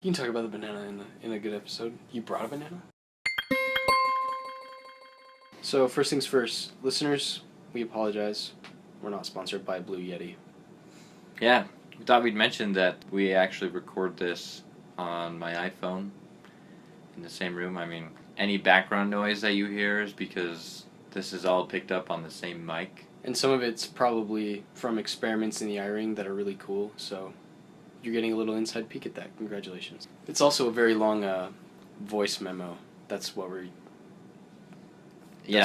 You can talk about the banana in a good episode. You brought a banana? So, first things first, listeners, we apologize. We're not sponsored by Blue Yeti. Yeah, we thought we'd mention that we actually record this on my iPhone in the same room. I mean, any background noise that you hear is because this is all picked up on the same mic. And some of it's probably from experiments in the iRing that are really cool, so you're getting a little inside peek at that. Congratulations. It's also a very long voice memo. That's what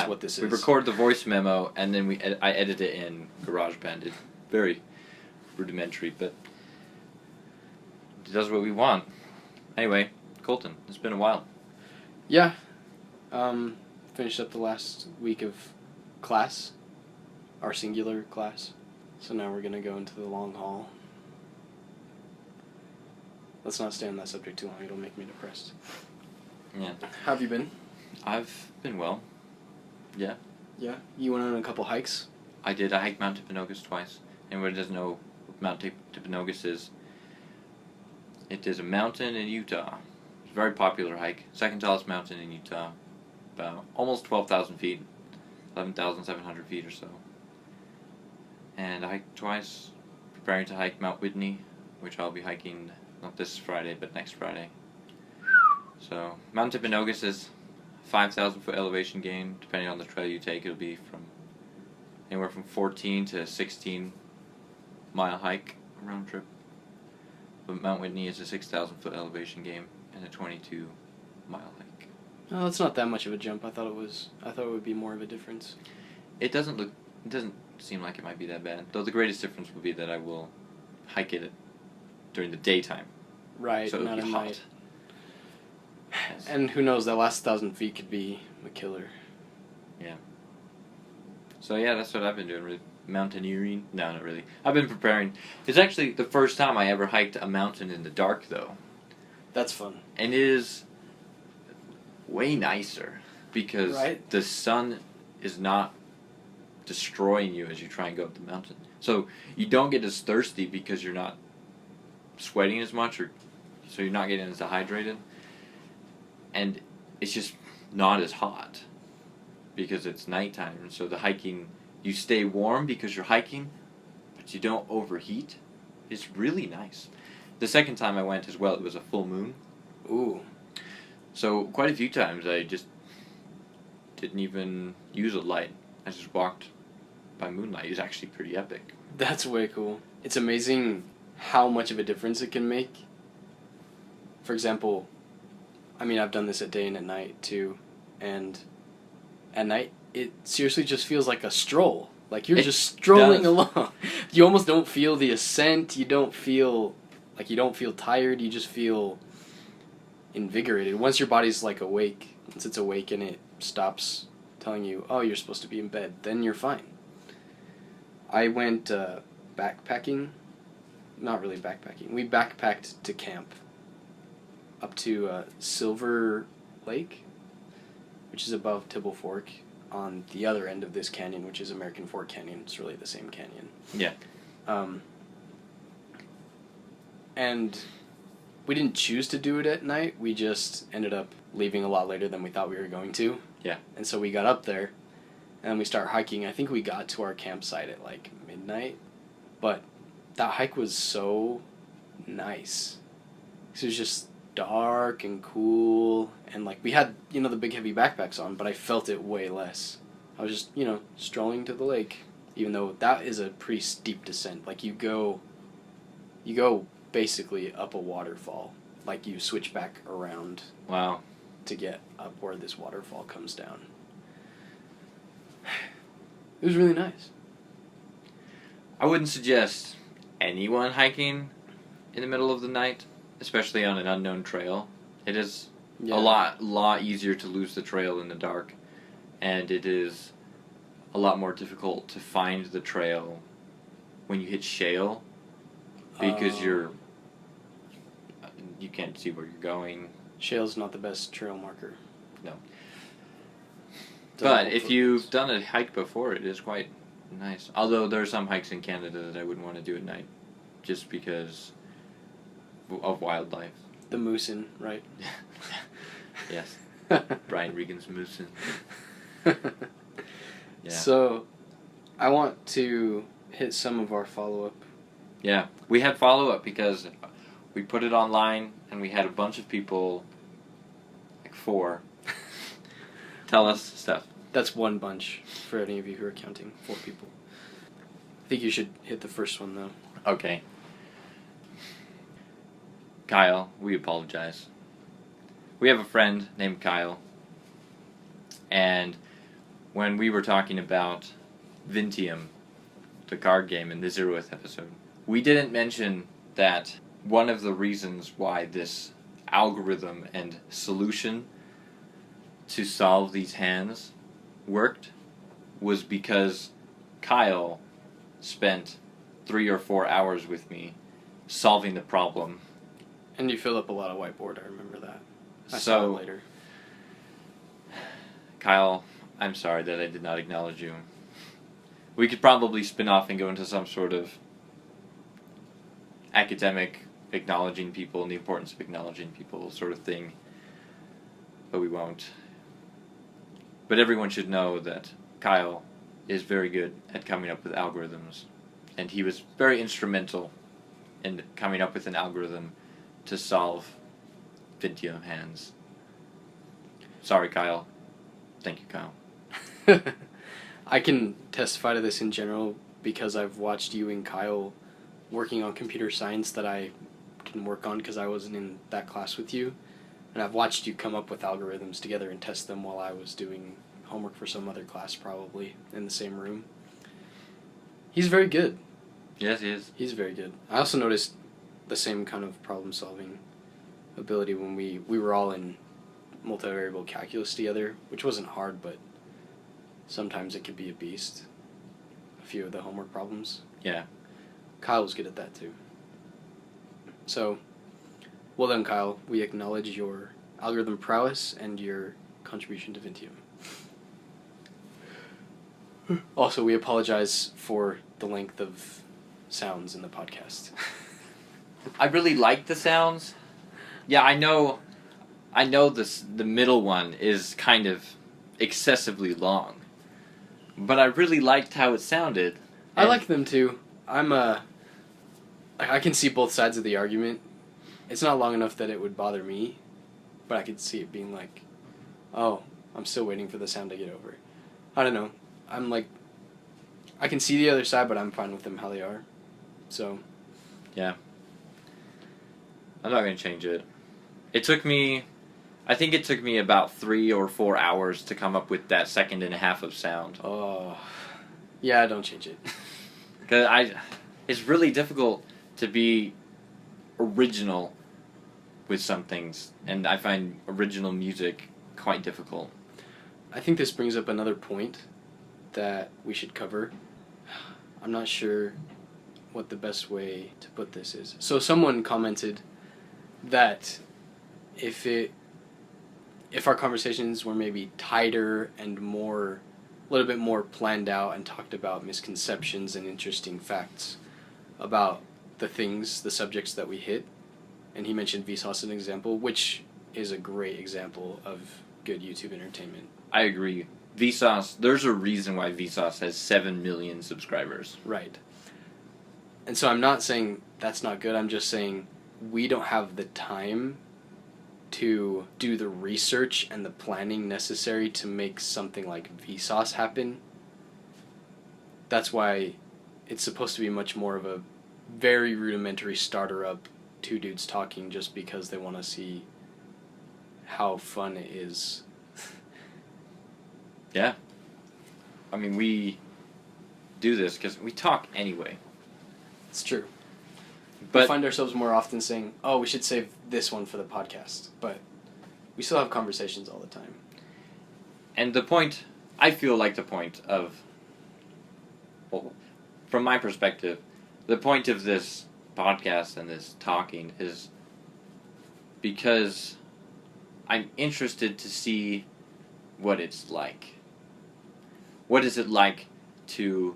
what this is. We record the voice memo and then I edit it in GarageBand. It's very rudimentary, but it does what we want. Anyway, Kolten, it's been a while. Yeah. Finished up the last week of class, our singular class. So now we're going to go into the long haul. Let's not stay on that subject too long. It'll make me depressed. Yeah. How have you been? I've been well. Yeah. Yeah? You went on a couple hikes? I did. I hiked Mount Timpanogos twice. Anyone who doesn't know what Mount Timpanogos is, it is a mountain in Utah. It's a very popular hike. Second tallest mountain in Utah. About almost 12,000 feet. 11,700 feet or so. And I hiked twice, preparing to hike Mount Whitney, which I'll be hiking not this Friday, but next Friday. So, Mount Timpanogos is 5,000 foot elevation gain. Depending on the trail you take, it'll be from anywhere from 14 to 16 mile hike round trip. But Mount Whitney is a 6,000 foot elevation gain and a 22 mile hike. Oh, it's not that much of a jump. I thought it would be more of a difference. It doesn't seem like it might be that bad. Though the greatest difference will be that I will hike it during the daytime. Right, so not it'll at be hot. night. And who knows, that last 1,000 feet could be a killer. Yeah. So yeah, that's what I've been doing. Really. Mountaineering? No, not really. I've been preparing. It's actually the first time I ever hiked a mountain in the dark, though. That's fun. And it is way nicer because the sun is not destroying you as you try and go up the mountain. So you don't get as thirsty because you're not sweating as much, so you're not getting as dehydrated. And it's just not as hot because it's nighttime. And so the hiking, you stay warm because you're hiking, but you don't overheat. It's really nice. The second time I went as well, it was a full moon. Ooh. So quite a few times I just didn't even use a light. I just walked by moonlight. It was actually pretty epic. That's way cool. It's amazing how much of a difference it can make. For example, I mean, I've done this at day and at night too, and at night it seriously just feels like a stroll. Like you're just strolling along. You almost don't feel the ascent. You don't feel tired. You just feel invigorated. Once your body's like awake, once it's awake and it stops telling you, oh, you're supposed to be in bed, then you're fine. I went backpacking. Not really backpacking. We backpacked to camp up to Silver Lake, which is above Tibble Fork, on the other end of this canyon, which is American Fork Canyon. It's really the same canyon. Yeah. And we didn't choose to do it at night. We just ended up leaving a lot later than we thought we were going to. Yeah. And so we got up there, and we start hiking. I think we got to our campsite at like midnight, but that hike was so nice. It was just dark and cool, and like we had, the big heavy backpacks on, but I felt it way less. I was just, strolling to the lake, even though that is a pretty steep descent. Like you go basically up a waterfall. Like you switch back around. Wow. To get up where this waterfall comes down. It was really nice. I wouldn't suggest anyone hiking in the middle of the night, especially on an unknown trail. It is a lot easier to lose the trail in the dark, and it is a lot more difficult to find the trail when you hit shale because you can't see where you're going. Shale's not the best trail marker. No. But if you've done a hike before, it is quite nice. Although there are some hikes in Canada that I wouldn't want to do at night, just because of wildlife. The moosin, right? Yes. Brian Regan's moosin. Yeah. So, I want to hit some of our follow-up. Yeah, we had follow-up because we put it online and we had a bunch of people, like 4, tell us stuff. That's one bunch, for any of you who are counting. 4 people. I think you should hit the first one, though. Okay. Kyle, we apologize. We have a friend named Kyle, and when we were talking about Vintium, the card game in the 0th episode, we didn't mention that one of the reasons why this algorithm and solution to solve these hands worked was because Kyle spent 3 or 4 hours with me solving the problem. And you filled up a lot of whiteboard, I remember that. I saw So, it later. Kyle, I'm sorry that I did not acknowledge you. We could probably spin off and go into some sort of academic acknowledging people and the importance of acknowledging people sort of thing, but we won't. But everyone should know that Kyle is very good at coming up with algorithms, and he was very instrumental in coming up with an algorithm to solve Vintium hands. Sorry, Kyle. Thank you, Kyle. I can testify to this in general because I've watched you and Kyle working on computer science that I didn't work on because I wasn't in that class with you. And I've watched you come up with algorithms together and test them while I was doing homework for some other class, probably, in the same room. He's very good. Yes, he is. He's very good. I also noticed the same kind of problem-solving ability when we were all in multivariable calculus together, which wasn't hard, but sometimes it could be a beast. A few of the homework problems. Yeah. Kyle was good at that too. So, well done, Kyle. We acknowledge your algorithm prowess and your contribution to Vintium. Also, we apologize for the length of sounds in the podcast. I really like the sounds. Yeah, I know the middle one is kind of excessively long. But I really liked how it sounded. I like them too. I can see both sides of the argument. It's not long enough that it would bother me, but I could see it being like, oh, I'm still waiting for the sound to get over. I don't know. I can see the other side, but I'm fine with them how they are. So. Yeah. I'm not going to change it. I think it took me about 3 or 4 hours to come up with that second and a half of sound. Oh. Yeah, don't change it. Because it's really difficult to be original with some things, and I find original music quite difficult. I think this brings up another point that we should cover. I'm not sure what the best way to put this is. So someone commented that if our conversations were maybe tighter and a little bit more planned out and talked about misconceptions and interesting facts about the subjects that we hit, and he mentioned Vsauce as an example, which is a great example of good YouTube entertainment. I agree. Vsauce, there's a reason why Vsauce has 7 million subscribers. Right. And so I'm not saying that's not good, I'm just saying we don't have the time to do the research and the planning necessary to make something like Vsauce happen. That's why it's supposed to be much more of a very rudimentary starter up, 2 dudes talking just because they want to see how fun it is. Yeah. I mean, we do this because we talk anyway. It's true. But we find ourselves more often saying, oh, we should save this one for the podcast. But we still have conversations all the time. And I feel like the point of, well, from my perspective, the point of this podcast and this talking is because I'm interested to see what it's like. What is it like to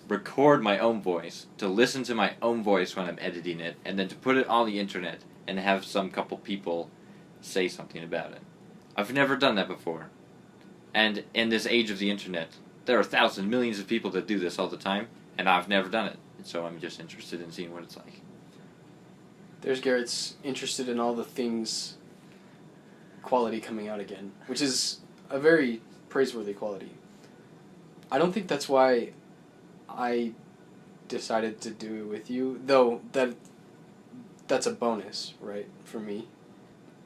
record my own voice, to listen to my own voice when I'm editing it, and then to put it on the internet and have some couple people say something about it. I've never done that before. And in this age of the internet, there are thousands, millions of people that do this all the time, and I've never done it. And so I'm just interested in seeing what it's like. There's Garett's interested in all the things quality coming out again, which is a very praiseworthy quality. I don't think that's why I decided to do it with you, though that's a bonus, right, for me,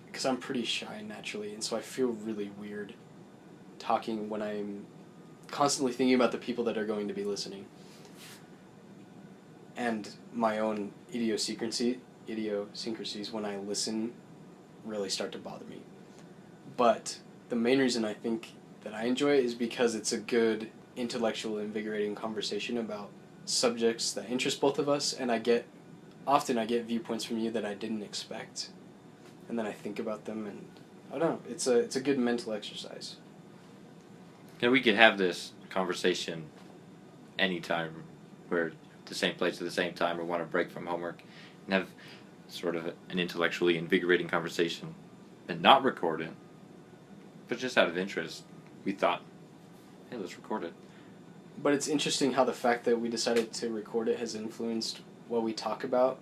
because I'm pretty shy naturally, and so I feel really weird talking when I'm constantly thinking about the people that are going to be listening, and my own idiosyncrasies when I listen really start to bother me. But the main reason I think that I enjoy it is because it's a good, intellectual, invigorating conversation about subjects that interest both of us, and often I get viewpoints from you that I didn't expect, and then I think about them, and I don't know, it's a good mental exercise. Yeah, we could have this conversation anytime. We're at the same place at the same time, or want to break from homework, and have sort of an intellectually invigorating conversation, and not record it, but just out of interest, we thought, hey, let's record it. But it's interesting how the fact that we decided to record it has influenced what we talk about.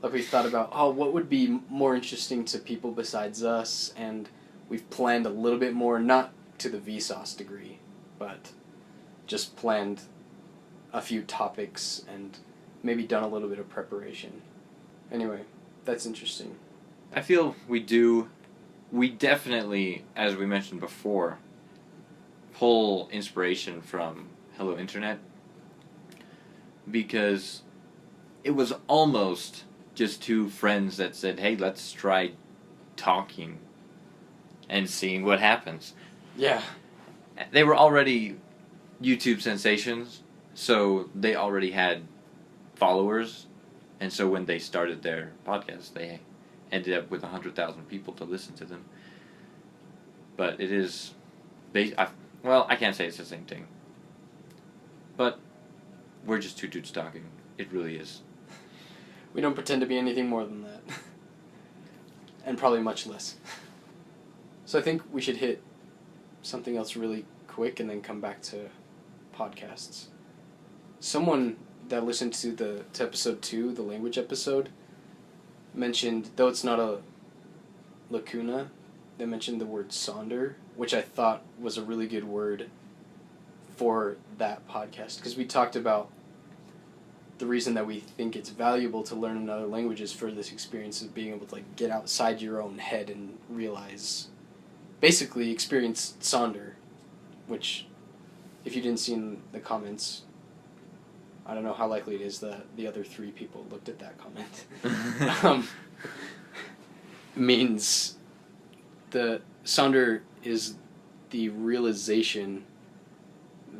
Like, we thought about, what would be more interesting to people besides us, and we've planned a little bit more, not to the Vsauce degree, but just planned a few topics and maybe done a little bit of preparation. Anyway, that's interesting. I feel we definitely, as we mentioned before, pull inspiration from Hello Internet, because it was almost just two friends that said, hey, let's try talking and seeing what happens. Yeah. They were already YouTube sensations, so they already had followers, and so when they started their podcast, they ended up with 100,000 people to listen to them. But it is, I can't say it's the same thing. But we're just two dudes talking. It really is. We don't pretend to be anything more than that. And probably much less. So I think we should hit something else really quick and then come back to podcasts. Someone that listened to episode 2, the language episode, mentioned, though it's not a lacuna, they mentioned the word sonder, which I thought was a really good word for that podcast, because we talked about the reason that we think it's valuable to learn another language is for this experience of being able to get outside your own head and basically experience sonder, which, if you didn't see in the comments, I don't know how likely it is that the other 3 people looked at that comment. Means the sonder is the realization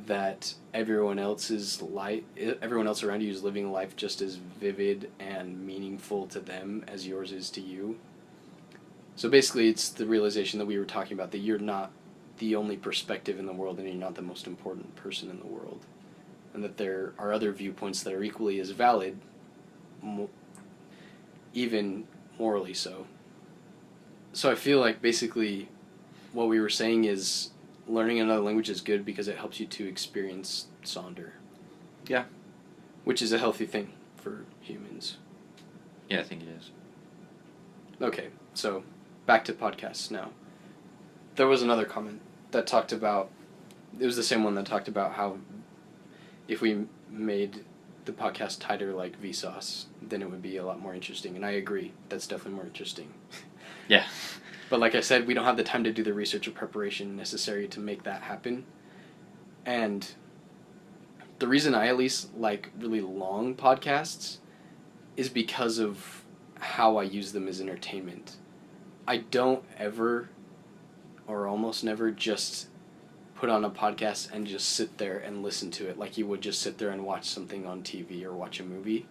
that everyone else around you is living life just as vivid and meaningful to them as yours is to you. So basically it's the realization that we were talking about, that you're not the only perspective in the world and you're not the most important person in the world, and that there are other viewpoints that are equally as valid, even morally so. So I feel like basically what we were saying is learning another language is good because it helps you to experience sonder. Yeah. Which is a healthy thing for humans. Yeah, I think it is. Okay, so back to podcasts now. There was another comment that talked about, it was the same one that talked about how if we made the podcast tighter like Vsauce, then it would be a lot more interesting. And I agree, that's definitely more interesting. Yeah. But like I said, we don't have the time to do the research or preparation necessary to make that happen. And the reason I at least like really long podcasts is because of how I use them as entertainment. I don't ever, or almost never, just put on a podcast and just sit there and listen to it like you would just sit there and watch something on TV or watch a movie,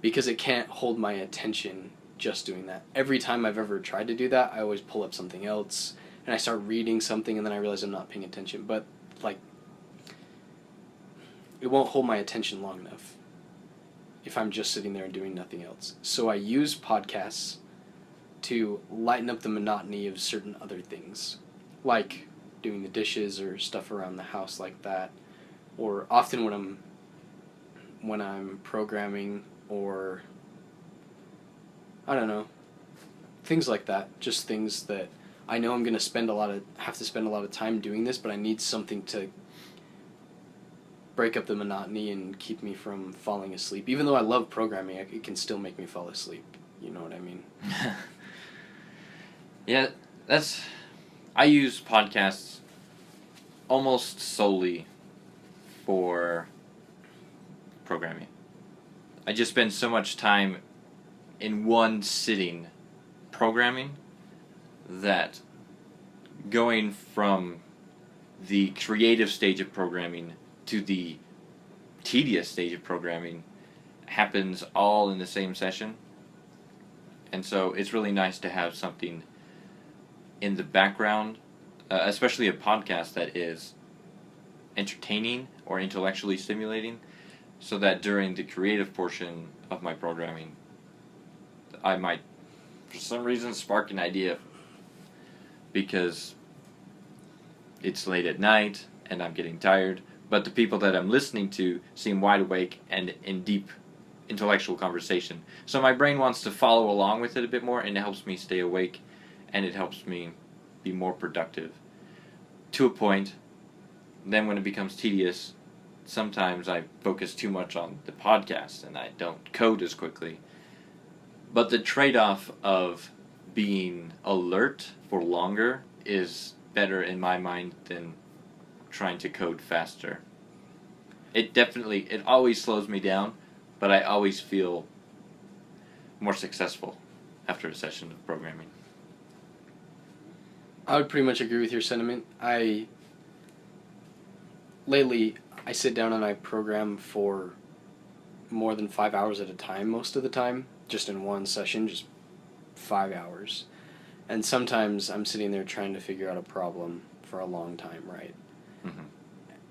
because it can't hold my attention just doing that. Every time I've ever tried to do that, I always pull up something else and I start reading something and then I realize I'm not paying attention. But it won't hold my attention long enough if I'm just sitting there and doing nothing else. So I use podcasts to lighten up the monotony of certain other things, like doing the dishes or stuff around the house like that, or often when I'm programming, or I don't know, things like that, just things that I know I'm going to have to spend a lot of time doing this, but I need something to break up the monotony and keep me from falling asleep. Even though I love programming, it can still make me fall asleep. You know what I mean? Yeah, I use podcasts almost solely for programming. I just spend so much time in one sitting programming that going from the creative stage of programming to the tedious stage of programming happens all in the same session. And so it's really nice to have something in the background, especially a podcast that is entertaining or intellectually stimulating, so that during the creative portion of my programming, I might, for some reason, spark an idea because it's late at night and I'm getting tired, but the people that I'm listening to seem wide awake and in deep intellectual conversation. So my brain wants to follow along with it a bit more, and it helps me stay awake, and it helps me be more productive to a point. Then when it becomes tedious, sometimes I focus too much on the podcast and I don't code as quickly. But the trade-off of being alert for longer is better in my mind than trying to code faster. It always slows me down, but I always feel more successful after a session of programming. I would pretty much agree with your sentiment. Lately, I sit down and I program for more than 5 hours at a time most of the time, just in one session, just 5 hours. And sometimes I'm sitting there trying to figure out a problem for a long time, right? Mm-hmm.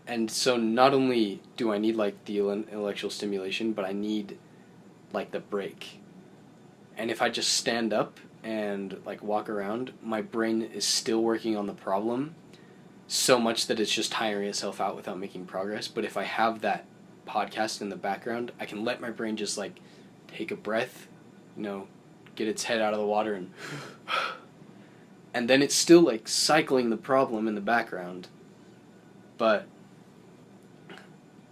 And so not only do I need, like, the intellectual stimulation, but I need, like, the break. And if I just stand up and, like, walk around, my brain is still working on the problem so much that it's just tiring itself out without making progress. But if I have that podcast in the background, I can let my brain just, like, take a breath, get its head out of the water, and then it's still, like, cycling the problem in the background, but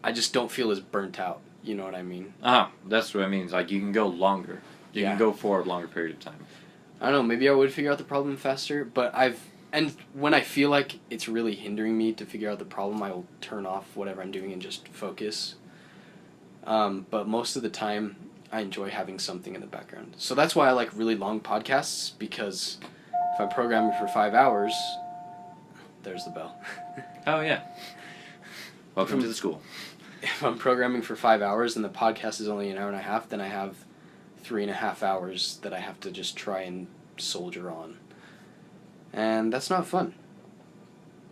I just don't feel as burnt out. You know what I mean? That's what I mean. It's like you can go longer. You can go for a longer period of time. I don't know, maybe I would figure out the problem faster, but and when I feel like it's really hindering me to figure out the problem, I will turn off whatever I'm doing and just focus. But most of the time, I enjoy having something in the background. So that's why I like really long podcasts, because if I'm programming for 5 hours, there's the bell. Oh, yeah. Welcome to the school. If I'm programming for 5 hours and the podcast is only an hour and a half, then I have 3.5 hours that I have to just try and soldier on. And that's not fun.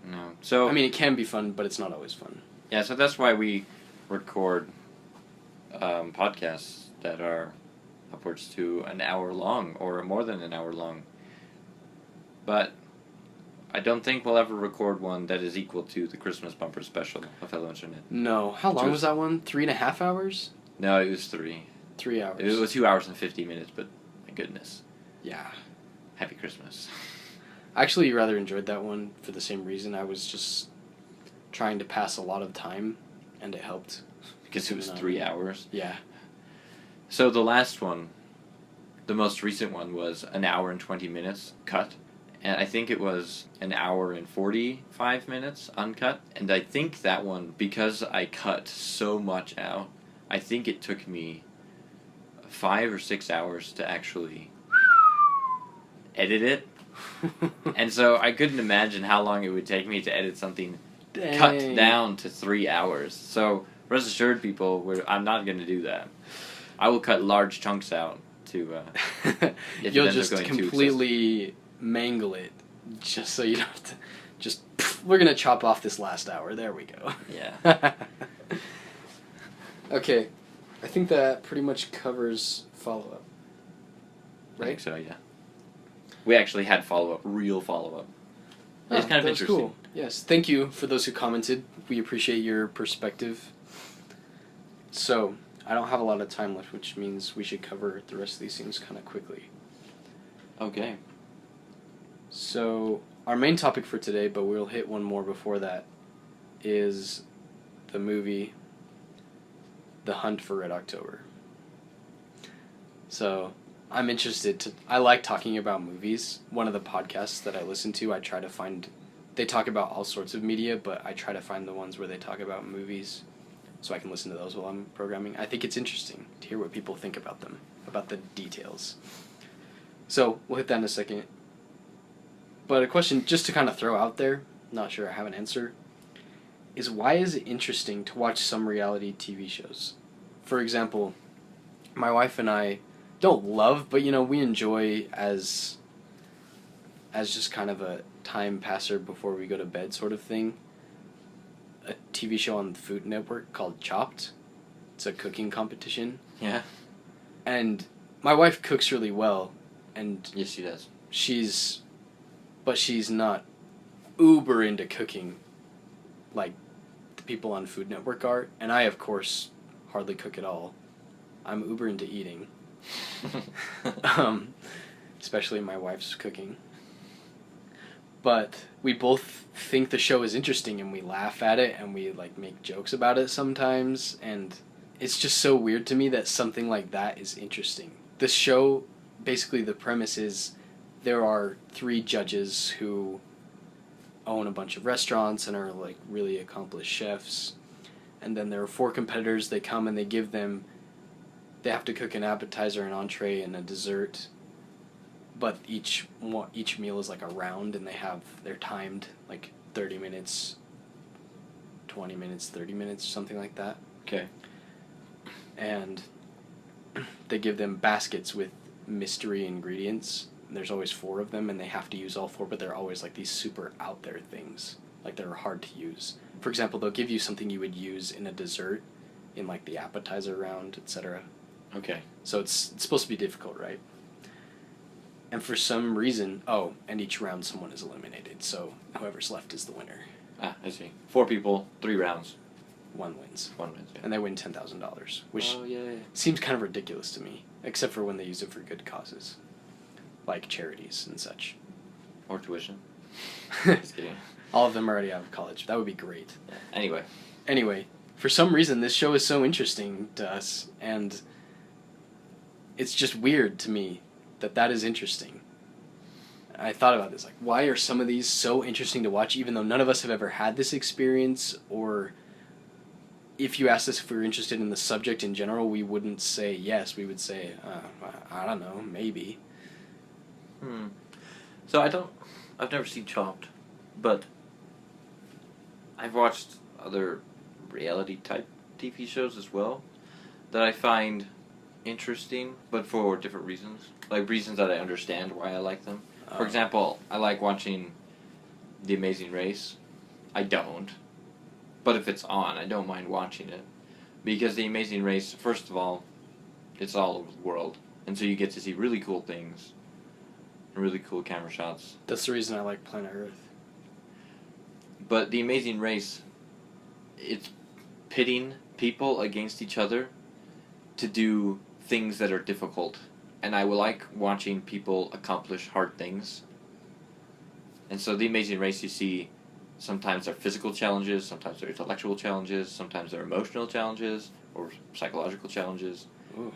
No. So I mean, it can be fun, but it's not always fun. Yeah, so that's why we record podcasts that are upwards to an hour long or more than an hour long. But I don't think we'll ever record one that is equal to the Christmas bumper special of Hello Internet. No. How long was that one? 3.5 hours? No, it was 3. 3 hours. It was 2 hours and 50 minutes, but my goodness. Yeah. Happy Christmas. I actually rather enjoyed that one for the same reason. I was just trying to pass a lot of time, and it helped. Because it was 3 hours? Yeah. So the last one, the most recent one, was an hour and 20 minutes cut. And I think it was an hour and 45 minutes uncut. And I think that one, because I cut so much out, I think it took me 5 or 6 hours to actually edit it. And so I couldn't imagine how long it would take me to edit something cut down to 3 hours. So rest assured, people, I'm not going to do that. I will cut large chunks out to... You'll just completely mangle it, just so you don't have to... Just, we're going to chop off this last hour. There we go. Yeah. Okay. I think that pretty much covers follow-up. Right? I think so, yeah. We actually had follow-up, real follow-up. It's kind of that was interesting. cool. Yes, thank you for those who commented. We appreciate your perspective. So, I don't have a lot of time left, which means we should cover the rest of these things kind of quickly. Okay. So, our main topic for today, but we'll hit one more before that, is the movie The Hunt for Red October. So, I'm interested I like talking about movies. One of the podcasts that I listen to, I try to find, they talk about all sorts of media, but I try to find the ones where they talk about movies so I can listen to those while I'm programming. I think it's interesting to hear what people think about them, about the details. So, we'll hit that in a second. But a question just to kind of throw out there, not sure I have an answer, is why is it interesting to watch some reality TV shows? For example, my wife and I don't love, but we enjoy as just kind of a time passer before we go to bed sort of thing, a TV show on the Food Network called Chopped. It's a cooking competition. Yeah. And my wife cooks really well, and Yes, she does. But she's not uber into cooking like the people on Food Network are, and I, of course, hardly cook at all. I'm uber into eating. Especially my wife's cooking. But we both think the show is interesting, and we laugh at it, and we make jokes about it sometimes, and it's just so weird to me that something like that is interesting. The show, basically the premise is there are 3 judges who own a bunch of restaurants and are really accomplished chefs, and then there are 4 competitors. They come and they have to cook an appetizer, an entree, and a dessert, but each meal is a round, and they're timed 30 minutes, 20 minutes, 30 minutes, something like that. Okay. And they give them baskets with mystery ingredients. And there's always 4 of them, and they have to use all 4, but they're always these super out there things. They're hard to use. For example, they'll give you something you would use in a dessert in the appetizer round, etc. Okay. So it's supposed to be difficult, right? And for some reason, and each round someone is eliminated, so whoever's left is the winner. Ah, I see. 4 people, 3 rounds. One wins. One wins, yeah. And they win $10,000, which yeah. seems kind of ridiculous to me, except for when they use it for good causes, like charities and such. Or tuition. Just kidding. All of them are already out of college. That would be great. Yeah. Anyway, for some reason, this show is so interesting to us, and it's just weird to me that is interesting. I thought about this, why are some of these so interesting to watch, even though none of us have ever had this experience, or if you asked us if we were interested in the subject in general, we wouldn't say yes, we would say, I don't know, maybe. So I've never seen Chopped, but I've watched other reality-type TV shows as well that I find interesting, but for different reasons. Reasons that I understand why I like them. For example, I like watching The Amazing Race. I don't. But if it's on, I don't mind watching it. Because The Amazing Race, first of all, it's all over the world. And so you get to see really cool things. Really cool camera shots. That's the reason I like Planet Earth. But The Amazing Race, it's pitting people against each other to do things that are difficult. And I will like watching people accomplish hard things. And so The Amazing Race, you see, sometimes they're physical challenges, sometimes they're intellectual challenges, sometimes they're emotional challenges, or psychological challenges. Ooh.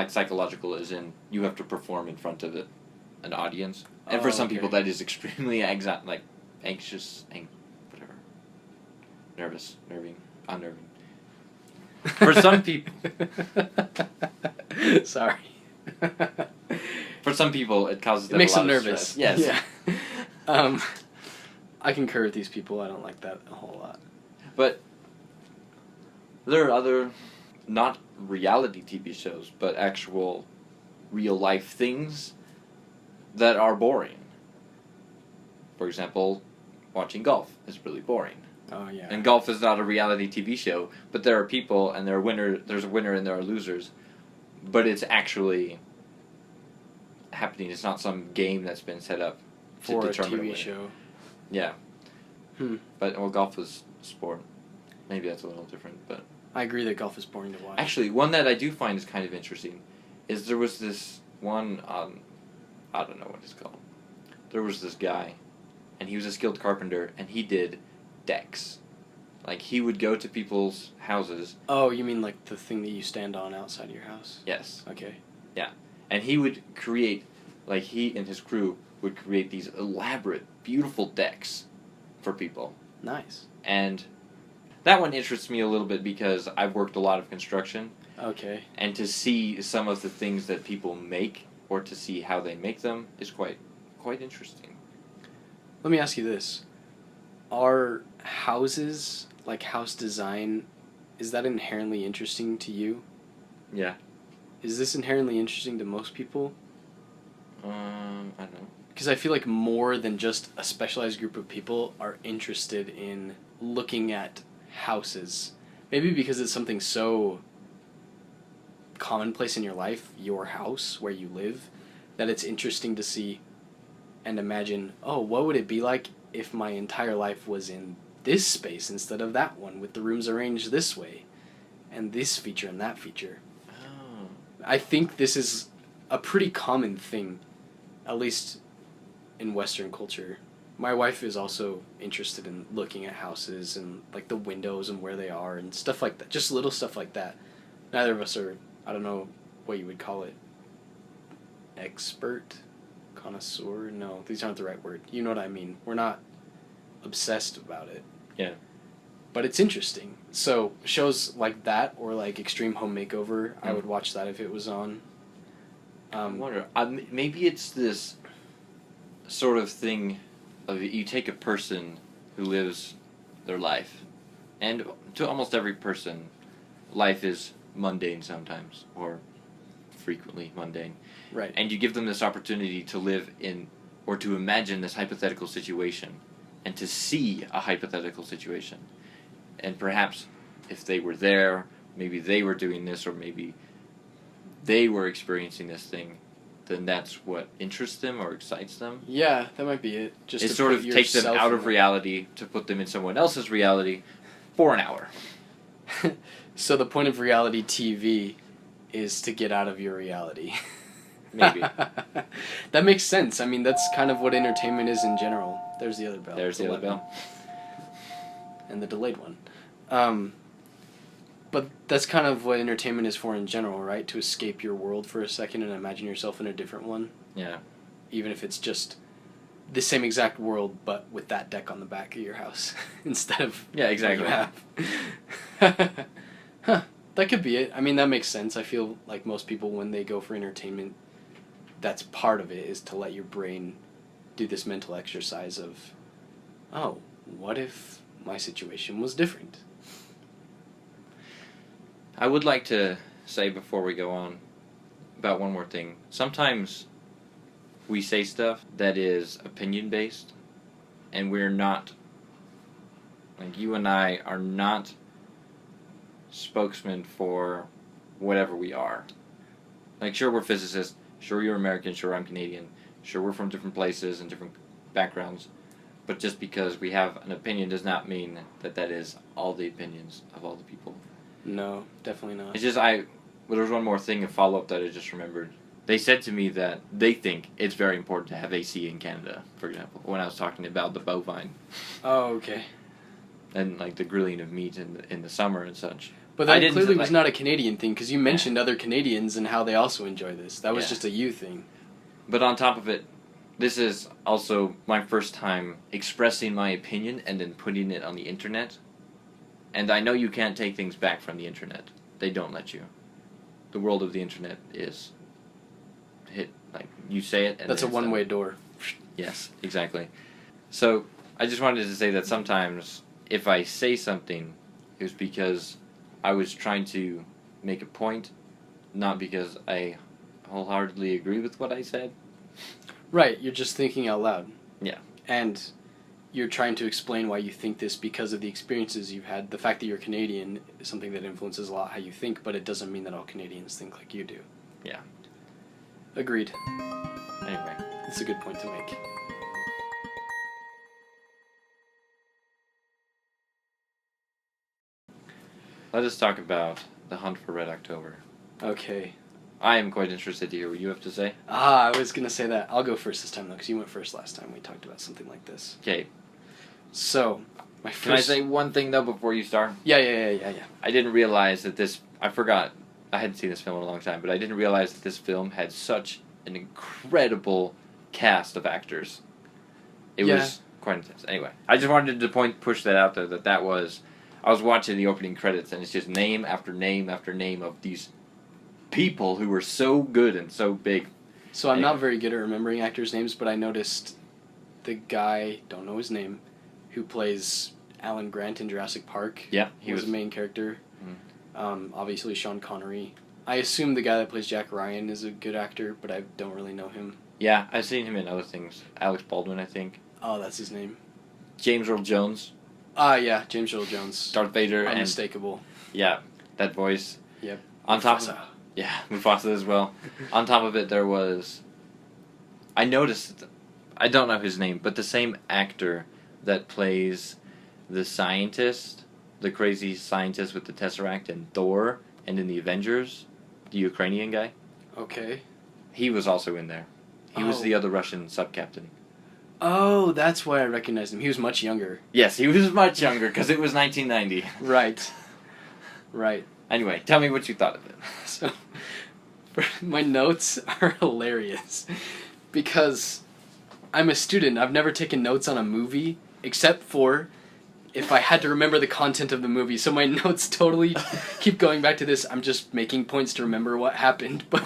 Psychological is in, you have to perform in front of an audience. And for some people that is extremely anxious, whatever. Nervous, unnerving. For some people... Sorry. For some people, it causes them makes a lot them of nervous. Stress. Yes. Yeah. I concur with these people. I don't like that a whole lot. But there are other, not reality TV shows, but actual real-life things that are boring. For example, watching golf is really boring. Oh, yeah. And golf is not a reality TV show, but there are people, and there's a winner and there are losers. But it's actually happening. It's not some game that's been set up For to a determine TV winner. show. Yeah. Hmm. But golf was sport. Maybe that's a little different, but I agree that golf is boring to watch. actually, one that I do find is kind of interesting is there was this one I don't know what it's called. There was this guy, and he was a skilled carpenter, and he did decks. Like, he would go to people's houses. Oh, you mean like the thing that you stand on outside of your house? Yes. Okay. And he would create, like, he and his crew would create these elaborate, beautiful decks for people. Nice. And that one interests me a little bit because I've worked a lot of construction. Okay. And to see some of the things that people make, or to see how they make them, is quite interesting. Let me ask you this. Are houses, like house design, is that inherently interesting to you? Yeah. Is this inherently interesting to most people? I don't know. Because I feel like more than just a specialized group of people are interested in looking at houses. Maybe because it's something so commonplace in your life, your house, where you live, that it's interesting to see and imagine, oh, what would it be like if my entire life was in this space instead of that one, with the rooms arranged this way, and this feature and that feature. Oh. I think this is a pretty common thing, at least in Western culture. My wife is also interested in looking at houses and like the windows and where they are and stuff like that. Just little stuff like that. Neither of us are, I don't know what you would call it, expert, connoisseur. No, these aren't the right word. You know what I mean. We're not obsessed about it. Yeah. But it's interesting. So shows like that or like Extreme Home Makeover, I would watch that if it was on. I wonder. Maybe it's this sort of thing of you take a person who lives their life, and to almost every person, life is mundane sometimes, or frequently mundane. Right. And you give them this opportunity to live in, or to imagine this hypothetical situation, and to see a hypothetical situation. And perhaps if they were there, maybe they were doing this, or maybe they were experiencing this thing, then that's what interests them or excites them. Yeah, that might be it. Just It to sort put of takes them yourself out in of it. reality to put them in someone else's reality for an hour. So the point of reality TV is to get out of your reality. Maybe. That makes sense. I mean, that's kind of what entertainment is in general. There's the other bell. There's the other bell. And the delayed one. But that's kind of what entertainment is for in general, right? To escape your world for a second and imagine yourself in a different one. Yeah. Even if it's just the same exact world, but with that deck on the back of your house instead of Yeah, exactly. what you have. Huh. That could be it. I mean, that makes sense. I feel like most people, when they go for entertainment, that's part of it, is to let your brain do this mental exercise of, oh, what if my situation was different? I would like to say before we go on about one more thing. Sometimes we say stuff that is opinion-based, and we're not, like you and I are not spokesmen for whatever we are. Like, sure, we're physicists, sure, you're American, sure, I'm Canadian, sure, we're from different places and different backgrounds, but just because we have an opinion does not mean that that is all the opinions of all the people. No, definitely not. It's just, well, there was one more thing, a follow-up that I just remembered. They said to me that they think it's very important to have AC in Canada, for example, when I was talking about the bovine. Oh, okay. And, like, the grilling of meat in the summer and such. But that clearly was not a Canadian thing, because you mentioned other Canadians and how they also enjoy this. That was just a you thing. But on top of it, this is also my first time expressing my opinion and then putting it on the internet. And I know you can't take things back from the internet. They don't let you. The world of the internet is like, you say it and that's a then it's one-way done. door. Yes, exactly. So, I just wanted to say that sometimes if I say something, it was because I was trying to make a point, not because I wholeheartedly agree with what I said. Right, you're just thinking out loud. Yeah. And you're trying to explain why you think this because of the experiences you've had. The fact that you're Canadian is something that influences a lot how you think, but it doesn't mean that all Canadians think like you do. Yeah. Agreed. Anyway. It's a good point to make. Let us talk about The Hunt for Red October. Okay. I am quite interested to hear what you have to say. I was going to say that. I'll go first this time, though, because you went first last time we talked about something like this. Okay. So, my first... Can I say one thing, though, before you start? Yeah. I didn't realize that this... I forgot. I hadn't seen this film in a long time, but I didn't realize that this film had such an incredible cast of actors. It was quite intense. Anyway, I just wanted to push that out there, that was... I was watching the opening credits, and it's just name after name after name of these people who were so good and so big. So I'm not very good at remembering actors' names, but I noticed the guy, don't know his name, who plays Alan Grant in Jurassic Park. Yeah, he was the main character. Obviously Sean Connery. I assume the guy that plays Jack Ryan is a good actor, but I don't really know him. Yeah, I've seen him in other things. Alex Baldwin, I think. Oh, that's his name. James Earl Jones. Yeah, James Earl Jones. Darth Vader. Unmistakable. Yeah, that voice. Yep. On top of... Yeah, Mufasa as well. On top of it, there was... I noticed... I don't know his name, but the same actor that plays the scientist, the crazy scientist with the Tesseract in Thor and in the Avengers, the Ukrainian guy. Okay. He was also in there. He was the other Russian sub-captain. Oh, that's why I recognized him. He was much younger. Yes, he was much younger, because it was 1990. Right. Anyway, tell me what you thought of it. So, my notes are hilarious, because I'm a student. I've never taken notes on a movie, except for if I had to remember the content of the movie. So my notes totally keep going back to this. I'm just making points to remember what happened, but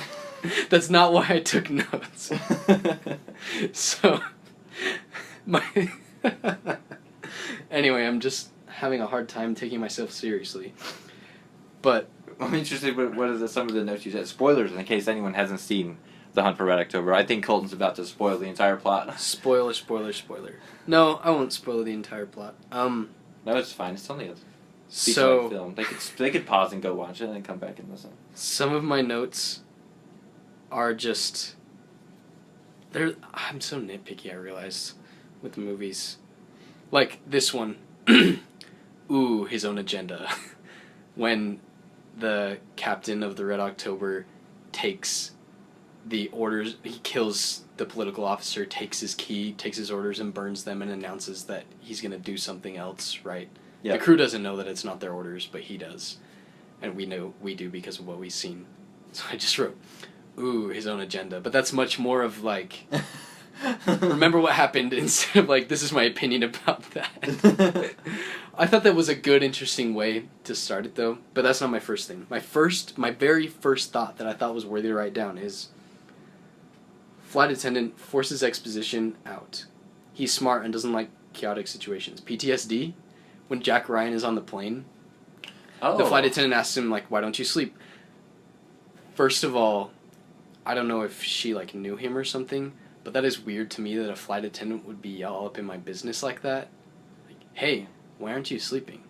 that's not why I took notes. So... Anyway, I'm just having a hard time taking myself seriously. But I'm interested. What are some of the notes you said? Spoilers, in case anyone hasn't seen The Hunt for Red October. I think Kolten's about to spoil the entire plot. Spoiler. No, I won't spoil the entire plot. No, it's fine. It's only a feature film. They could pause and go watch it and then come back and listen. Some of my notes are just... I'm so nitpicky, I realized, with the movies. Like this one. Ooh, his own agenda. When the captain of the Red October takes the orders, he kills the political officer, takes his key, takes his orders and burns them and announces that he's going to do something else, right? Yeah. The crew doesn't know that it's not their orders, but he does. And we do because of what we've seen. So I just wrote... Ooh, his own agenda. But that's much more of, like, remember what happened instead of, like, this is my opinion about that. I thought that was a good, interesting way to start it, though. But that's not my first thing. My very first thought that I thought was worthy to write down is flight attendant forces exposition out. He's smart and doesn't like chaotic situations. PTSD? When Jack Ryan is on the plane, the flight attendant asks him, like, why don't you sleep? First of all... I don't know if she, like, knew him or something, but that is weird to me that a flight attendant would be all up in my business like that. Like, hey, why aren't you sleeping?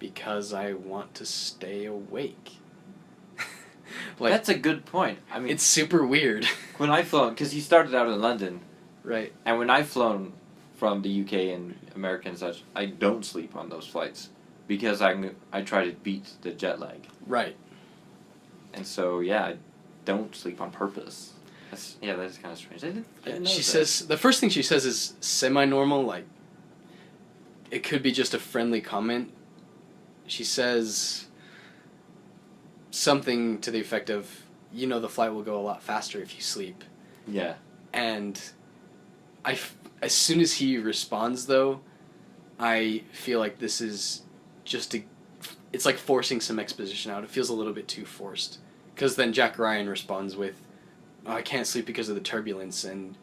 Because I want to stay awake. Like, that's a good point. I mean, it's super weird. When I flown, because he started out in London. Right. And when I've flown from the UK and America and such, I don't sleep on those flights because I try to beat the jet lag. Right. And so, yeah, I don't sleep on purpose. That is kind of strange. I didn't know she says, the first thing she says is semi-normal, like, it could be just a friendly comment. She says something to the effect of, the flight will go a lot faster if you sleep. Yeah. And as soon as he responds, though, I feel like this is just it's like forcing some exposition out. It feels a little bit too forced. Because then Jack Ryan responds with, I can't sleep because of the turbulence, and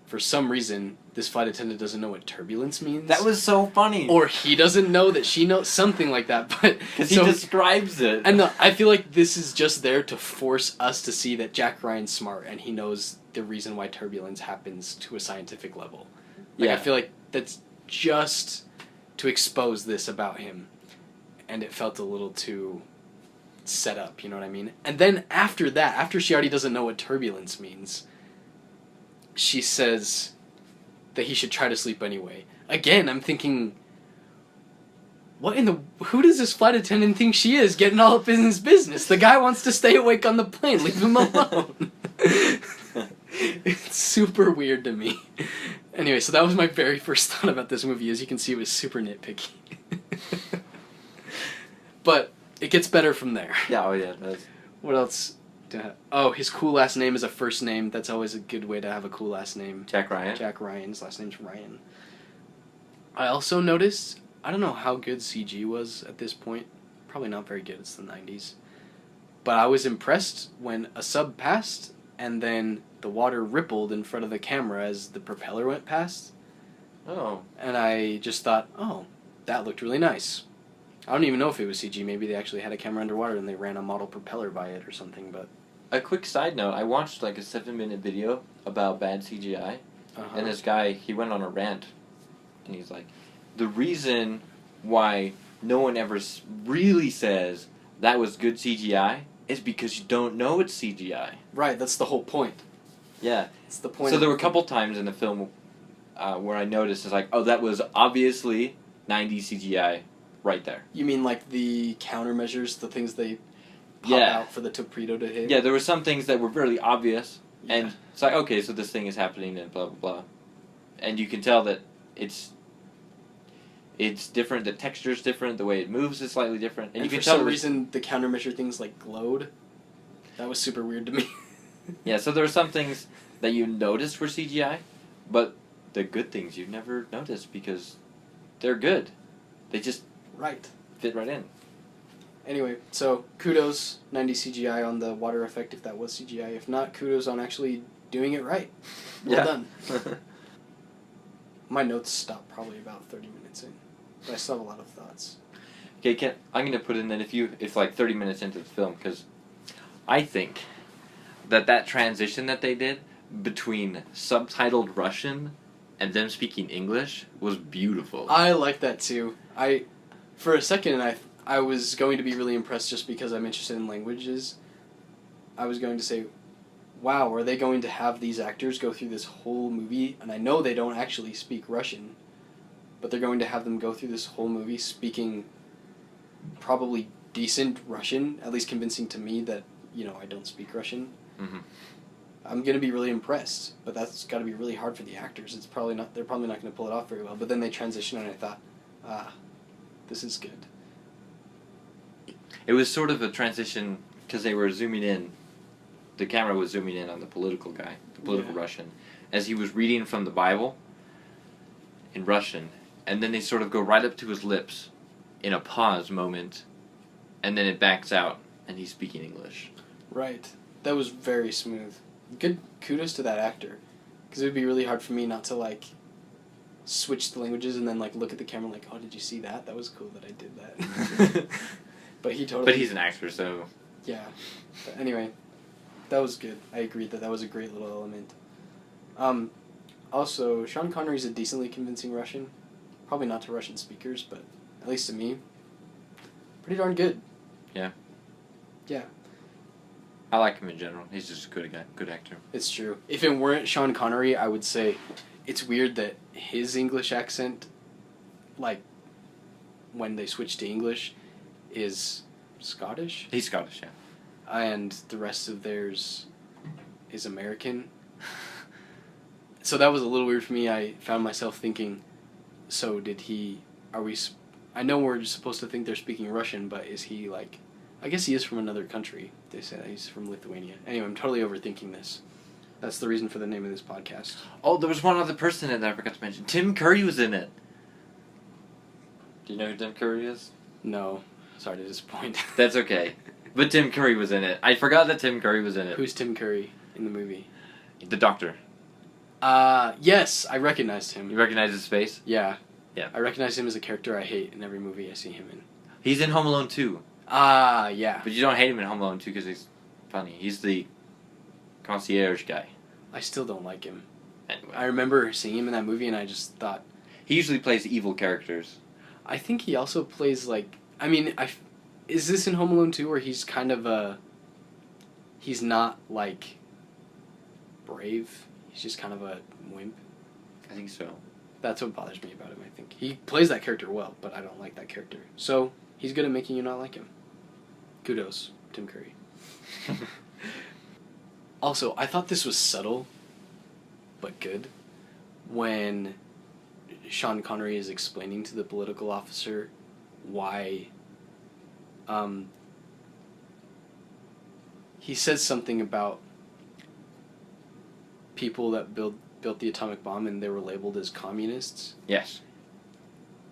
for some reason, this flight attendant doesn't know what turbulence means. That was so funny. Or he doesn't know that she knows something like that, but... Because he describes it. And I feel like this is just there to force us to see that Jack Ryan's smart, and he knows the reason why turbulence happens to a scientific level. I feel like that's just to expose this about him. And it felt a little too set up, you know what I mean? And then after that, after she already doesn't know what turbulence means, she says that he should try to sleep anyway. Again, I'm thinking, who does this flight attendant think she is, getting all up in his business? The guy wants to stay awake on the plane, leave him alone. It's super weird to me. Anyway, so that was my very first thought about this movie. As you can see, it was super nitpicky. But it gets better from there. Yeah, oh yeah, it does. What else do I have? Oh, his cool last name is a first name. That's always a good way to have a cool last name. Jack Ryan? Jack Ryan's last name's Ryan. I also noticed, I don't know how good CG was at this point. Probably not very good, it's the 90s. But I was impressed when a sub passed and then the water rippled in front of the camera as the propeller went past. Oh. And I just thought, oh, that looked really nice. I don't even know if it was CG. Maybe they actually had a camera underwater and they ran a model propeller by it or something. But A quick side note, I watched like a 7-minute video about bad CGI. And this guy, he went on a rant. And he's like, the reason why no one ever really says that was good CGI is because you don't know it's CGI. Right, that's the whole point. Yeah. It's the point. So there were a couple times in the film where I noticed, it's like, oh, that was obviously 90s CGI right there. You mean like the countermeasures, the things they pop out for the torpedo to hit? Yeah, there were some things that were really obvious. Yeah. And it's like, okay, so this thing is happening and blah, blah, blah. And you can tell that it's different, the texture's different, the way it moves is slightly different. And you for can tell some reason, the countermeasure things like glowed. That was super weird to me. Yeah, so there were some things that you noticed were CGI, but the good things you never noticed because they're good. They just fit right in. Anyway, so kudos, 90s CGI on the water effect if that was CGI. If not, kudos on actually doing it right. Well done. My notes stop probably about 30 minutes in, but I still have a lot of thoughts. Okay, I'm going to put in then if like 30 minutes into the film, because I think that transition that they did between subtitled Russian and them speaking English was beautiful. I like that too. For a second, I was going to be really impressed just because I'm interested in languages. I was going to say, wow, are they going to have these actors go through this whole movie? And I know they don't actually speak Russian, but they're going to have them go through this whole movie speaking probably decent Russian, at least convincing to me that, I don't speak Russian. Mm-hmm. I'm going to be really impressed, but that's got to be really hard for the actors. They're probably not going to pull it off very well. But then they transition and I thought, this is good. It was sort of a transition because they were zooming in. The camera was zooming in on the political guy, the political Russian, as he was reading from the Bible in Russian, and then they sort of go right up to his lips in a pause moment, and then it backs out, and he's speaking English. Right. That was very smooth. Good kudos to that actor, because it would be really hard for me not to, switch the languages and then, look at the camera like, oh, did you see that? That was cool that I did that. But he totally... But he's an actor, so... Yeah. But anyway... That was good. I agreed that was a great little element. Also, Sean Connery's a decently convincing Russian. Probably not to Russian speakers, but at least to me. Pretty darn good. Yeah. Yeah. I like him in general. He's just a good actor. It's true. If it weren't Sean Connery, I would say it's weird that his English accent, when they switch to English, is Scottish. He's Scottish, yeah. And the rest of theirs is American. So that was a little weird for me. I found myself thinking, so I know we're supposed to think they're speaking Russian, but is he I guess he is from another country. They say that he's from Lithuania. Anyway, I'm totally overthinking this. That's the reason for the name of this podcast. Oh, there was one other person in there I forgot to mention. Tim Curry was in it. Do you know who Tim Curry is? No. Sorry to disappoint. That's okay. But Tim Curry was in it. I forgot that Tim Curry was in it. Who's Tim Curry in the movie? The doctor. Yes, I recognized him. You recognize his face? Yeah. Yeah. I recognize him as a character I hate in every movie I see him in. He's in Home Alone 2. Yeah. But you don't hate him in Home Alone 2 because he's funny. He's the concierge guy. I still don't like him. Anyway. I remember seeing him in that movie and I just thought... He usually plays evil characters. I think he also plays is this in Home Alone 2 where he's kind of he's not, like, brave? He's just kind of a wimp? I think so. That's what bothers me about him, I think. He plays that character well, but I don't like that character. So, he's good at making you not like him. Kudos, Tim Curry. Also, I thought this was subtle, but good, when Sean Connery is explaining to the political officer why he says something about people that built the atomic bomb and they were labeled as communists. Yes.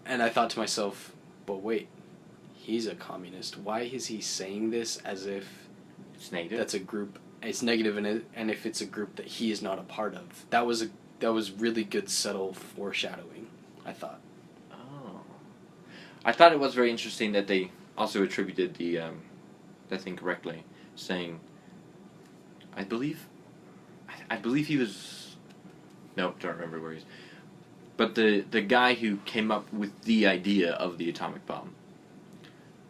And I thought to myself, but wait, he's a communist. Why is he saying this as if it's negative? That's a group. It's negative, and if it's a group that he is not a part of. That was really good, subtle foreshadowing, I thought. Oh. I thought it was very interesting that they also attributed that thing correctly, saying, I believe he was, no, don't remember where he is, but the guy who came up with the idea of the atomic bomb,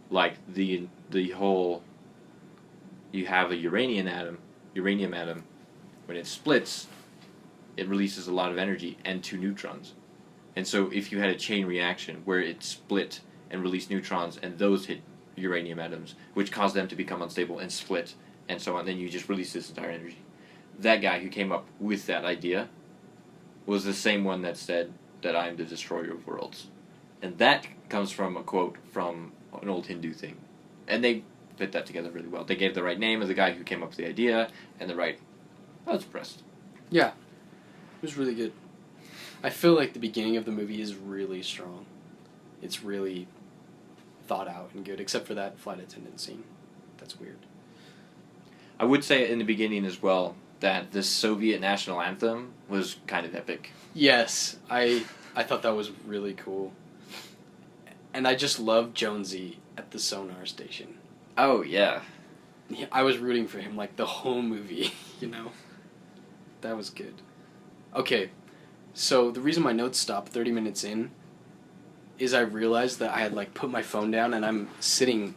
like the whole, you have a uranium atom, when it splits, it releases a lot of energy and 2 neutrons. And so if you had a chain reaction where it split and released neutrons and those hit uranium atoms, which caused them to become unstable and split and so on, then you just release this entire energy. That guy who came up with that idea was the same one that said that I am the destroyer of worlds. And that comes from a quote from an old Hindu thing. And they fit that together really well. They gave the right name of the guy who came up with the idea and the right... I was impressed. Yeah. It was really good. I feel like the beginning of the movie is really strong. It's really thought out and good, except for that flight attendant scene. That's weird. I would say in the beginning as well that the Soviet national anthem was kind of epic. Yes, I thought that was really cool. And I just love Jonesy at the sonar station. Oh, yeah. I was rooting for him, like, the whole movie, you know? That was good. Okay, so the reason my notes stopped 30 minutes in is I realized that I had, like, put my phone down and I'm sitting,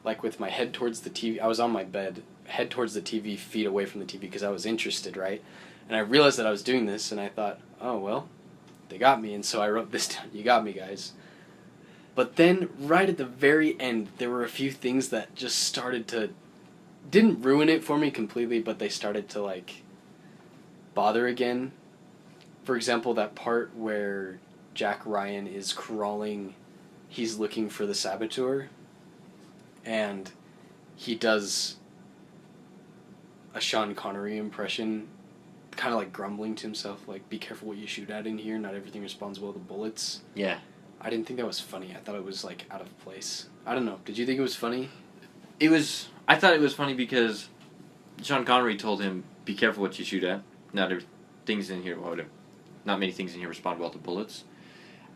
like, with my head towards the TV. I was on my bed, head towards the TV, feet away from the TV because I was interested, right? And I realized that I was doing this and I thought, oh, well, they got me. And so I wrote this down. You got me, guys. But then, right at the very end, there were a few things that just started to... didn't ruin it for me completely, but they started to, like, bother again. For example, that part where Jack Ryan is crawling, he's looking for the saboteur, and he does a Sean Connery impression, kind of like grumbling to himself, like, be careful what you shoot at in here, not everything responds well to bullets. Yeah. I didn't think that was funny. I thought it was, like, out of place. I don't know. Did you think it was funny? I thought it was funny because Sean Connery told him, be careful what you shoot at. Not many things in here respond well to bullets.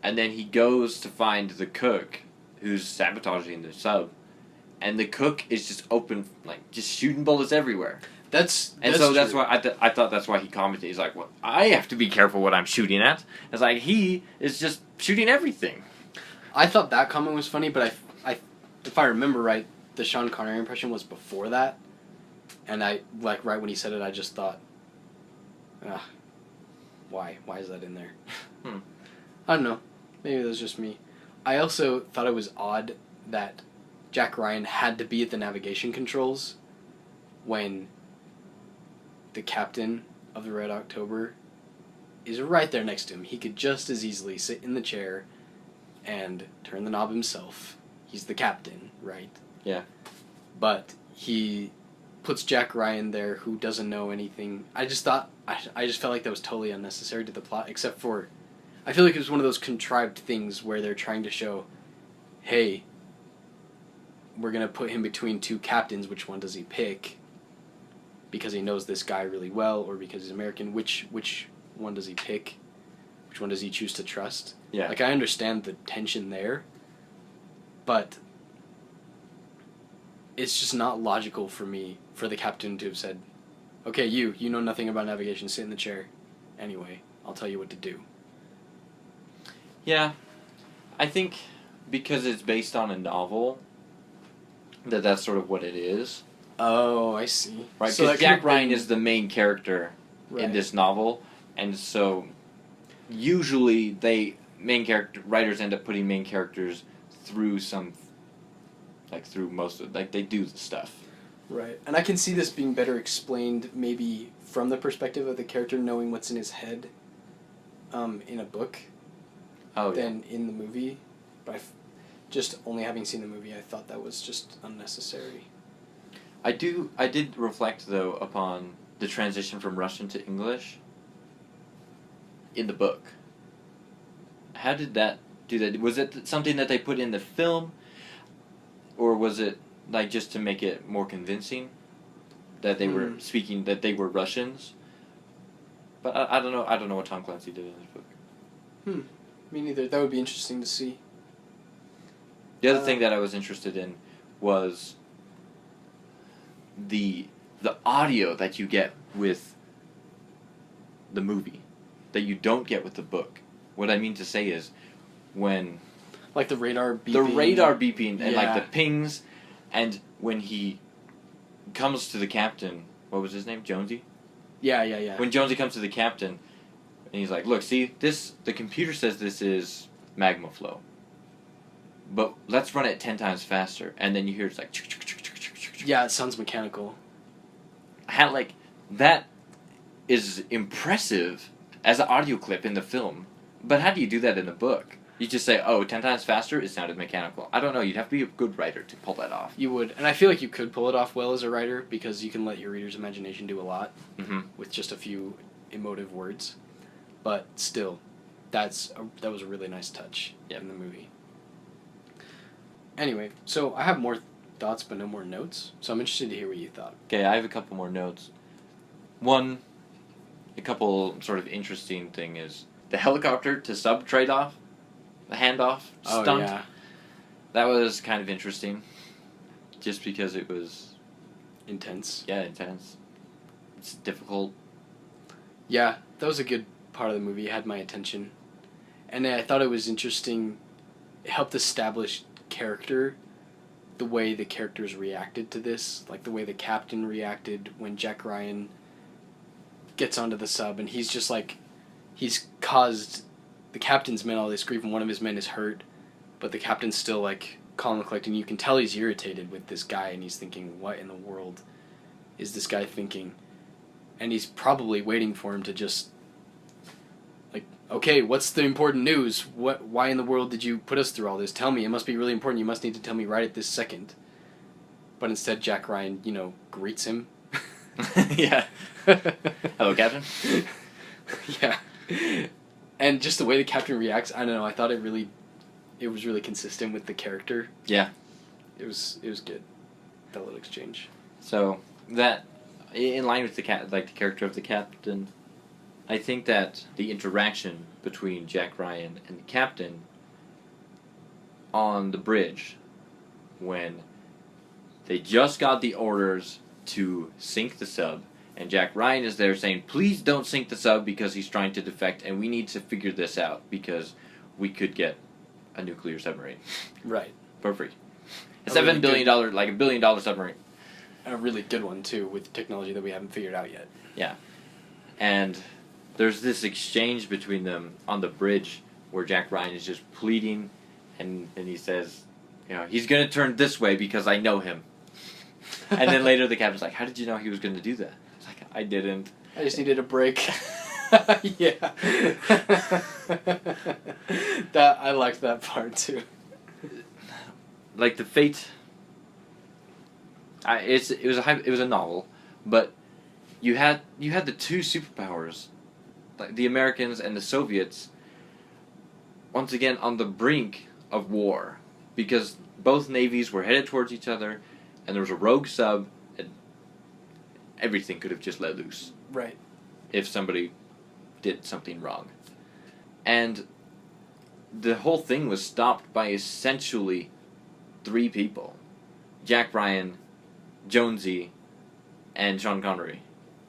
And then he goes to find the cook who's sabotaging the sub. And the cook is just open, like, just shooting bullets everywhere. That's why I thought that's why he commented. He's like, well, I have to be careful what I'm shooting at. It's like, he is just shooting everything. I thought that comment was funny, but if I remember right, the Sean Connery impression was before that. And right when he said it, I just thought, why? Why is that in there? I don't know. Maybe that was just me. I also thought it was odd that Jack Ryan had to be at the navigation controls when the captain of the Red October is right there next to him. He could just as easily sit in the chair and turn the knob himself. He's the captain, right? Yeah. But he puts Jack Ryan there who doesn't know anything. I just felt like that was totally unnecessary to the plot, except for, I feel like it was one of those contrived things where they're trying to show, hey, we're going to put him between 2 captains, which one does he pick? Because he knows this guy really well, or because he's American, which one does he pick? Which one does he choose to trust? Yeah. Like, I understand the tension there, but it's just not logical for me, for the captain to have said, okay, you know nothing about navigation, sit in the chair. Anyway, I'll tell you what to do. Yeah. I think because it's based on a novel, that's sort of what it is. Oh, I see. Right, So because that Jack could've Ryan been- is the main character in Right. this novel, and so usually writers end up putting main characters through they do the stuff. Right. And I can see this being better explained maybe from the perspective of the character knowing what's in his head in a book than in the movie. But just only having seen the movie, I thought that was just unnecessary. I did reflect, though, upon the transition from Russian to English in the book. How did that do that? Was it something that they put in the film, or was it like just to make it more convincing that they were speaking, that they were Russians? But I don't know. I don't know what Tom Clancy did in his book. Me neither. That would be interesting to see. The other thing that I was interested in was the audio that you get with the movie that you don't get with the book. What I mean to say is when like the radar beeping. The radar beeping and like Yeah. the pings, and when he comes to the captain, what was his name? Jonesy? Yeah. When Jonesy comes to the captain and he's like, "Look, see, the computer says this is magma flow. But let's run it 10 times faster." And then you hear it's like Yeah, it sounds mechanical. That is impressive as an audio clip in the film. But how do you do that in the book? You just say, 10 times faster, it sounded mechanical. I don't know, you'd have to be a good writer to pull that off. You would. And I feel like you could pull it off well as a writer because you can let your reader's imagination do a lot with just a few emotive words. But still, that was a really nice touch in the movie. Anyway, so I have more thoughts but no more notes, so I'm interested to hear what you thought. Okay, I have a couple more notes. One, a couple sort of interesting thing is the helicopter to sub trade-off, the handoff stunt. Oh, yeah. That was kind of interesting, just because it was... Intense. Yeah, intense. It's difficult. Yeah, that was a good part of the movie. It had my attention. And I thought it was interesting. It helped establish character, the way the characters reacted to this, like the way the captain reacted when Jack Ryan gets onto the sub, and he's just like, he's caused the captain's men all this grief, and one of his men is hurt, but the captain's still like calm and collected, and you can tell he's irritated with this guy, and he's thinking, what in the world is this guy thinking? And he's probably waiting for him to just like, okay, what's the important news? Why in the world did you put us through all this? Tell me. It must be really important. You must need to tell me right at this second. But instead, Jack Ryan, greets him. Yeah. Hello, Captain. Yeah. And just the way the captain reacts, I don't know. I thought it was really consistent with the character. Yeah. It was good. That little exchange. So that, in line with the character of the captain, I think that the interaction between Jack Ryan and the captain on the bridge, when they just got the orders to sink the sub, and Jack Ryan is there saying, "Please don't sink the sub because he's trying to defect, and we need to figure this out because we could get a nuclear submarine." Right. For free. A really $7 billion, like $1 billion submarine. And a really good one, too, with technology that we haven't figured out yet. Yeah. And there's this exchange between them on the bridge where Jack Ryan is just pleading, and he says, he's going to turn this way because I know him. And then later the captain's like, "How did you know he was going to do that?" It's like, "I didn't. I just needed a break." Yeah. I liked that part, too. Like the fate... It was a novel, but you had the two superpowers, like the Americans and the Soviets, once again on the brink of war, because both navies were headed towards each other, and there was a rogue sub, and everything could have just let loose. Right. If somebody did something wrong. And the whole thing was stopped by essentially 3 people: Jack Ryan, Jonesy, and Sean Connery.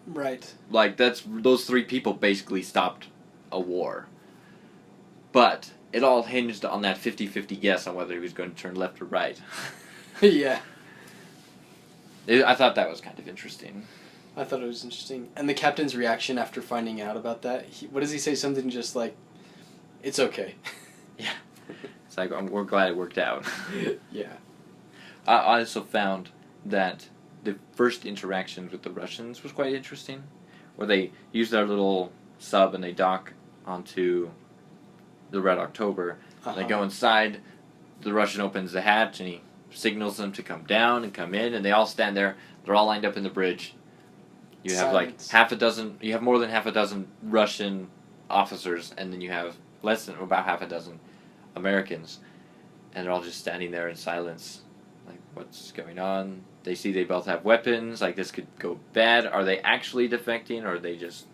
Right. Like, those 3 people basically stopped a war. But it all hinged on that 50-50 guess on whether he was going to turn left or right. Yeah. I thought that was kind of interesting. I thought it was interesting. And the captain's reaction after finding out about that, what does he say? Something just like, it's okay. Yeah. It's like, we're glad it worked out. Yeah. I also found that the first interactions with the Russians was quite interesting, where they use their little sub and they dock onto the Red October. They go inside, the Russian opens the hatch and he signals them to come down and come in, and they all stand there. They're all lined up in the bridge. You have you have more than half a dozen Russian officers, and then you have less than about half a dozen Americans, and they're all just standing there in silence. Like, what's going on? They see they both have weapons, like this could go bad. Are they actually defecting, or are they just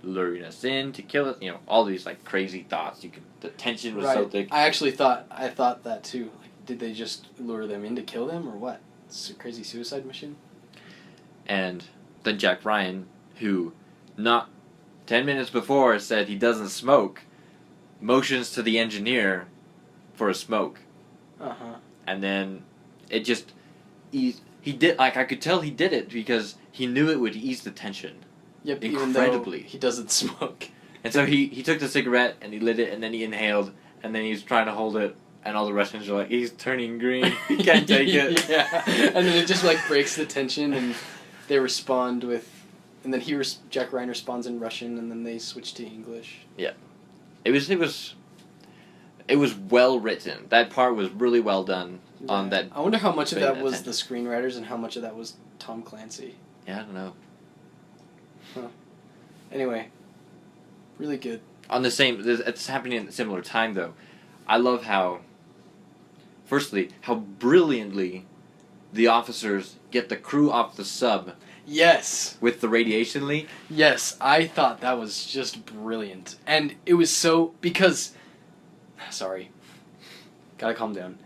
luring us in to kill us? You know, all these like crazy thoughts. The tension was so thick. I thought that too. Like, did they just lure them in to kill them, or what? It's a crazy suicide mission. And then Jack Ryan, who not 10 minutes before said he doesn't smoke, motions to the engineer for a smoke. And then it just he did, like, I could tell he did it because he knew it would ease the tension. Yep, incredibly. Even though he doesn't smoke. And so he took the cigarette and he lit it and then he inhaled and then he was trying to hold it and all the Russians are like, he's turning green, he can't take it. Yeah, and then it just like breaks the tension and they respond with, and then Jack Ryan responds in Russian and then they switch to English. Yeah, it was well written. That part was really well done. Yeah. On that. I wonder how much of that was the screenwriters and how much of that was Tom Clancy. Yeah, I don't know. Huh. Anyway, really good. On the same, it's happening at a similar time though. I love how, firstly, how brilliantly the officers get the crew off the sub. Yes. With the radiation leak. Yes, I thought that was just brilliant. And it was so, because, sorry, gotta calm down.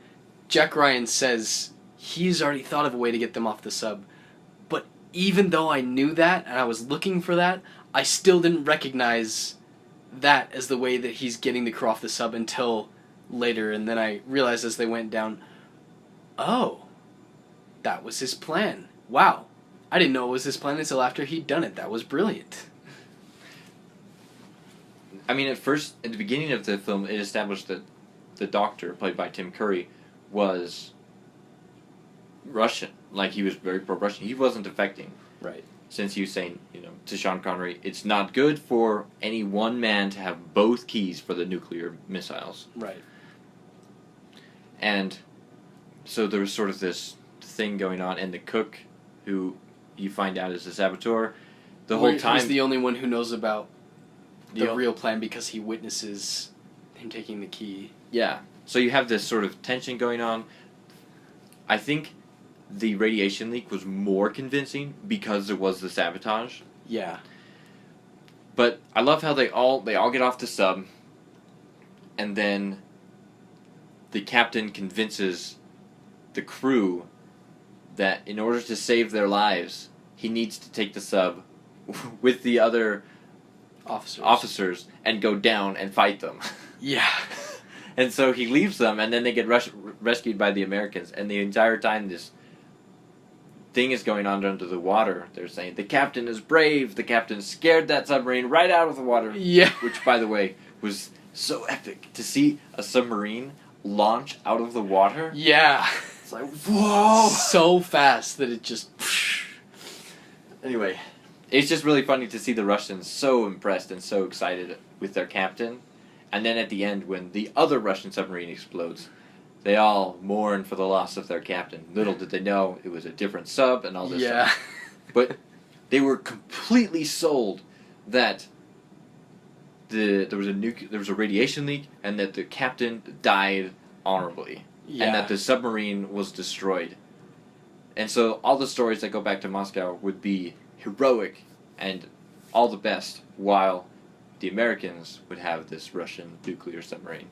Jack Ryan says he's already thought of a way to get them off the sub. But even though I knew that, and I was looking for that, I still didn't recognize that as the way that he's getting the crew off the sub until later. And then I realized as they went down, oh, that was his plan. Wow. I didn't know it was his plan until after he'd done it. That was brilliant. I mean, at the beginning of the film, it established that the doctor, played by Tim Curry, was Russian. Like, he was very pro-Russian. He wasn't defecting. Right. Since he was saying, to Sean Connery, it's not good for any one man to have both keys for the nuclear missiles. Right. And so there was sort of this thing going on, and the cook, who you find out is the saboteur, whole time... He's the only one who knows about the real plan because he witnesses him taking the key. Yeah. So you have this sort of tension going on. I think the radiation leak was more convincing because there was the sabotage. Yeah. But I love how they all get off the sub, and then the captain convinces the crew that in order to save their lives, he needs to take the sub with the other officers and go down and fight them. Yeah. And so he leaves them, and then they get rescued by the Americans. And the entire time this thing is going on under the water, they're saying, the captain is brave, the captain scared that submarine right out of the water. Yeah. Which, by the way, was so epic. To see a submarine launch out of the water. Yeah. It's like, whoa! So fast that it just... Anyway, it's just really funny to see the Russians so impressed and so excited with their captain. And then at the end, when the other Russian submarine explodes, they all mourn for the loss of their captain. Little did they know it was a different sub and all this stuff. But they were completely sold that there was a radiation leak and that the captain died honorably. Yeah. And that the submarine was destroyed. And so all the stories that go back to Moscow would be heroic and all the best, while the Americans would have this Russian nuclear submarine.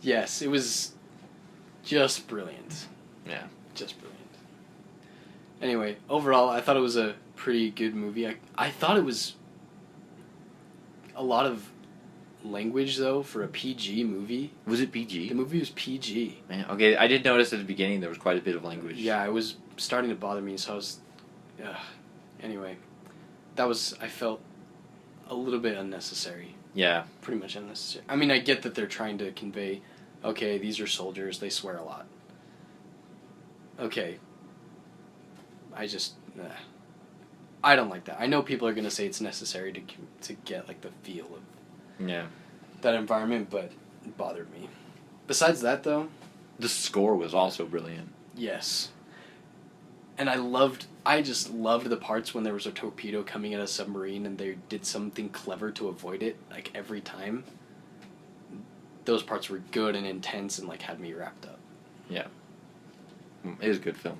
Yes, it was just brilliant. Yeah. Just brilliant. Anyway, overall, I thought it was a pretty good movie. I thought it was a lot of language, though, for a PG movie. Was it PG? The movie was PG. Man, okay, I did notice at the beginning there was quite a bit of language. Yeah, it was starting to bother me, so I was... anyway, I felt a little bit unnecessary. Yeah. Pretty much unnecessary. I mean, I get that they're trying to convey, okay, these are soldiers, they swear a lot. Okay. I don't like that. I know people are going to say it's necessary to get, like, the feel of that environment, but it bothered me. Besides that, though... The score was also brilliant. Yes. And I just loved the parts when there was a torpedo coming at a submarine and they did something clever to avoid it, like, every time. Those parts were good and intense and, like, had me wrapped up. Yeah. It was a good film.